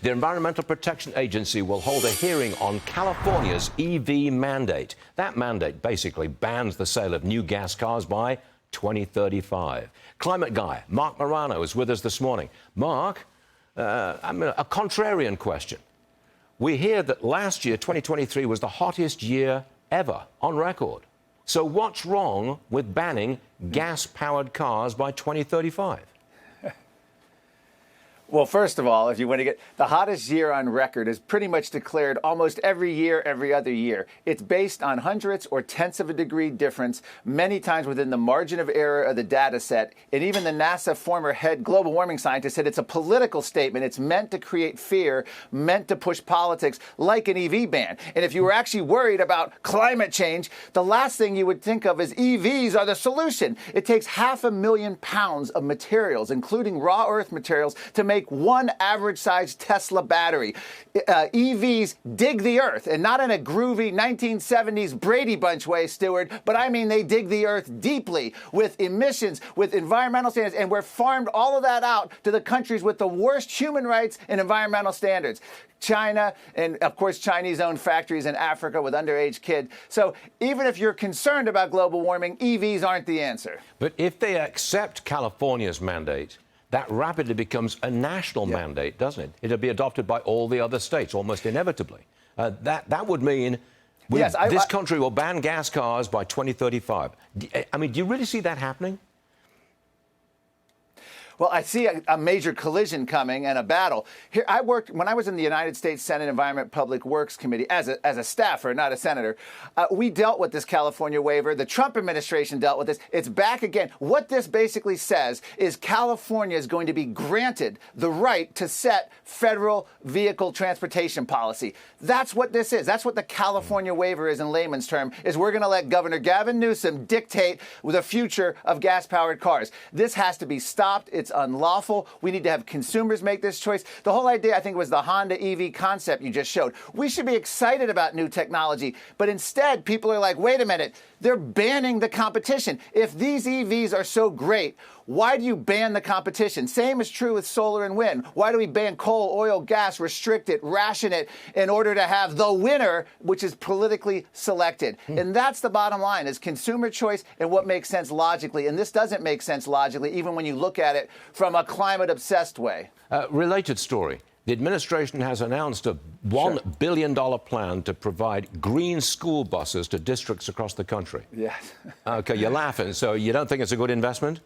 The Environmental Protection Agency will hold a hearing on California's EV mandate. That mandate basically bans the sale of new gas cars by 2035. Climate guy Mark Morano is with us this morning. Mark, a contrarian question. We hear that last year, 2023, was the hottest year ever on record. So what's wrong with banning gas-powered cars by 2035? Well, first of all, if you want to get the hottest year on record is pretty much declared almost every year, every other year. It's based on hundredths or tenths of a degree difference, many times within the margin of error of the data set. And even the NASA former head global warming scientist said it's a political statement. It's meant to create fear, meant to push politics like an EV ban. And if you were actually worried about climate change, the last thing you would think of is EVs are the solution. It takes 500,000 pounds of materials, including raw earth materials, to make one average-sized Tesla battery. EVs dig the earth, and not in a groovy 1970s Brady Bunch way, Stewart, but I mean they dig the earth deeply with emissions, with environmental standards, and we're farmed all of that out to the countries with the worst human rights and environmental standards. China, and of course Chinese-owned factories in Africa with underage kids. So even if you're concerned about global warming, EVs aren't the answer. But if they accept California's mandate, that rapidly becomes a national mandate, doesn't it? It'll be adopted by all the other states, almost inevitably. That would mean this country will ban gas cars by 2035. I mean, do you really see that happening? Well, I see a major collision coming and a battle. Here, I worked when I was in the United States Senate Environment Public Works Committee as a staffer, not a senator. We dealt with this California waiver. The Trump administration dealt with this. It's back again. What this basically says is California is going to be granted the right to set federal vehicle transportation policy. That's what this is. That's what the California waiver is in layman's term, is we're going to let Governor Gavin Newsom dictate the future of gas-powered cars. This has to be stopped. It's unlawful. We need to have consumers make this choice. The whole idea, I think, was the Honda EV concept you just showed. We should be excited about new technology, but instead people are like, wait a minute, they're banning the competition. If these EVs are so great, why do you ban the competition? Same is true with solar and wind. Why do we ban coal, oil, gas, restrict it, ration it in order to have the winner, which is politically selected? And that's the bottom line, is consumer choice and what makes sense logically. And this doesn't make sense logically, even when you look at it from a climate-obsessed way. Related story. The administration has announced a $1 billion plan to provide green school buses to districts across the country. Yes. Okay, you're laughing. So you don't think it's a good investment?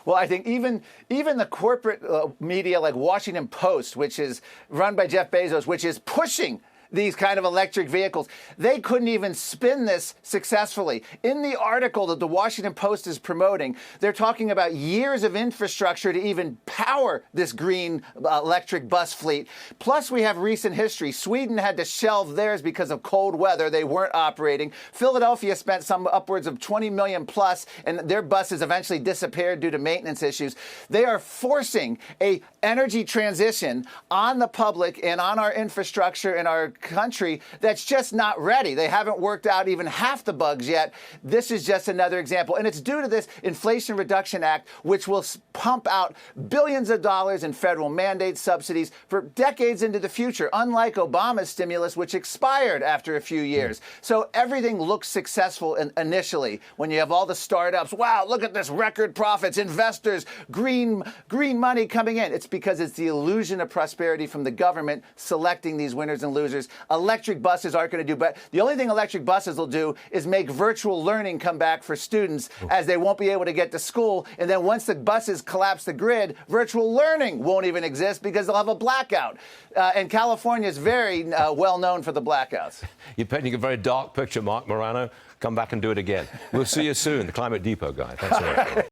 Well, I think even the corporate media like Washington Post, which is run by Jeff Bezos, which is pushing these kind of electric vehicles, they couldn't even spin this successfully. In the article that the Washington Post is promoting, they're talking about years of infrastructure to even power this green electric bus fleet. Plus, we have recent history. Sweden had to shelve theirs because of cold weather. They weren't operating. Philadelphia spent some upwards of 20 million plus, and their buses eventually disappeared due to maintenance issues. They are forcing a energy transition on the public and on our infrastructure and our country that's just not ready. They haven't worked out even half the bugs yet. This is just another example. And it's due to this Inflation Reduction Act, which will pump out billions of dollars in federal mandate subsidies for decades into the future, unlike Obama's stimulus, which expired after a few years. So everything looks successful initially when you have all the startups. Wow, look at this, record profits, investors, green money coming in. It's because it's the illusion of prosperity from the government selecting these winners and losers. Electric buses aren't going to do, but the only thing electric buses will do is make virtual learning come back for students, as they won't be able to get to school. And then once the buses collapse the grid, virtual learning won't even exist because they'll have a blackout. And California is very well known for the blackouts. You're painting a very dark picture, Mark Morano. Come back and do it again. We'll see you soon. The Climate Depot guy. Thanks so much.